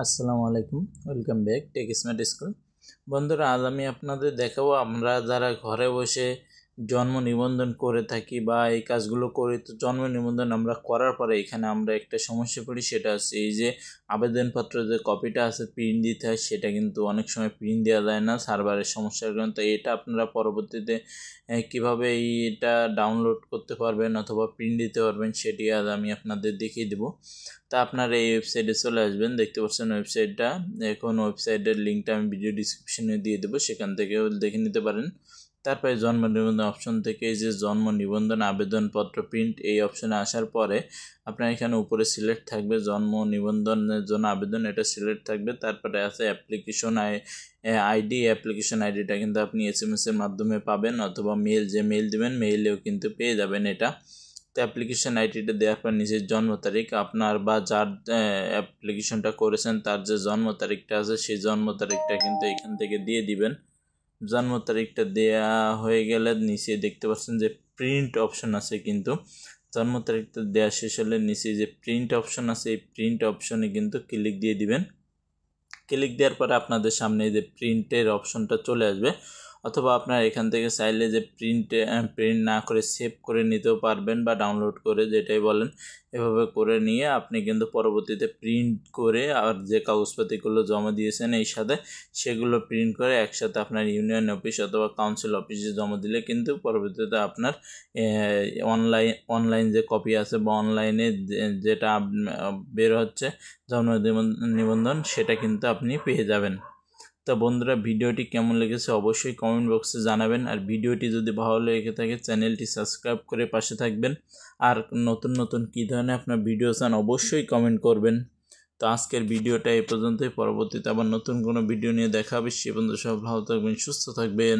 আসসালামু আলাইকুম, welcome back tech smart school. বন্ধুরা, আজ আমি আপনাদের দেখাবো আমরা যারা ঘরে বসে জন্ম নিবন্ধন করে থাকি বা এই কাজগুলো করি। তো জন্ম নিবন্ধন আমরা করার পরে এখানে আমরা একটা সমস্যা পড়ি, সেটা হচ্ছে এই যে আবেদনপত্র যে কপিটা আছে প্রিন্ট দিতে হয়, সেটা কিন্তু অনেক সময় প্রিন্ট দেওয়া যায় না সার্ভারের সমস্যার কারণে। তো এটা আপনারা পরবর্তীতে কীভাবে এটা ডাউনলোড করতে পারবেন অথবা প্রিন্ট দিতে পারবেন সেটি আজ আমি আপনাদের দেখিয়ে দেবো। তা আপনারা এই ওয়েবসাইটে চলে আসবেন, দেখতে পাচ্ছেন ওয়েবসাইটটা। এখন ওয়েবসাইটের লিঙ্কটা আমি ভিডিও ডিসক্রিপশনে দিয়ে দেবো, সেখান থেকেও দেখে নিতে পারেন। তারপরে জন্ম নিবন্ধন অপশন থেকে এই যে জন্ম নিবন্ধন আবেদনপত্র প্রিন্ট এই অপশনে আসার পরে আপনার এখানে উপরে সিলেক্ট থাকবে জন্ম নিবন্ধনের জন্য আবেদন, এটা সিলেক্ট থাকবে। তারপরে আছে অ্যাপ্লিকেশন আইডি, অ্যাপ্লিকেশন আইডিটা কিন্তু আপনি SMS এর মাধ্যমে পাবেন অথবা মেল দিবেন, মেইলেও কিন্তু পেয়ে যাবেন এটা। তো অ্যাপ্লিকেশন আইডিটা দেওয়ার পর নিজের জন্ম তারিখ আপনার বা যার অ্যাপ্লিকেশনটা করেছেন তার যে জন্ম তারিখটা আছে সেই জন্ম তারিখটা কিন্তু এখান থেকে দিয়ে দিবেন। জন্ম তারিখটা দেয়া হয়ে গেলে নিচে দেখতে পাচ্ছেন যে প্রিন্ট অপশন আছে, কিন্তু জন্ম তারিখটা দেওয়া শেষ হলে নিচে যে প্রিন্ট অপশন আছে এই প্রিন্ট অপশনে কিন্তু ক্লিক দিয়ে দিবেন। ক্লিক দেওয়ার পরে আপনাদের সামনে যে প্রিন্টের অপশনটা চলে আসবে, অথবা আপনার এখান থেকে চাইলে যে প্রিন্ট না করে সেভ করে নিতেও পারবেন বা ডাউনলোড করে, যেটাই বলেন এভাবে করে নিয়ে আপনি কিন্তু পরবর্তীতে প্রিন্ট করে আর যে কাগজপাতিগুলো জমা দিয়েছেন এই সাথে সেগুলো প্রিন্ট করে একসাথে আপনার ইউনিয়ন অফিস অথবা কাউন্সিল অফিসে জমা দিলে কিন্তু পরবর্তীতে আপনার অনলাইন যে কপি আছে বা অনলাইনে যেটা বের হচ্ছে জন্ম নিবন্ধন সেটা কিন্তু আপনি পেয়ে যাবেন। তো বন্ধুরা, ভিডিওটি কেমন লেগেছে অবশ্যই কমেন্ট বক্সে জানাবেন। আর ভিডিওটি যদি ভালো লেগে থাকে চ্যানেলটি সাবস্ক্রাইব করে পাশে থাকবেন। আর নতুন নতুন কী ধরনের আপনার ভিডিও চান অবশ্যই কমেন্ট করবেন। তো আজকের ভিডিওটা এই পর্যন্তই, পরবর্তীতে আবার নতুন কোনো ভিডিও নিয়ে দেখা হবে। সে পর্যন্ত সব ভালো থাকবেন, সুস্থ থাকবেন।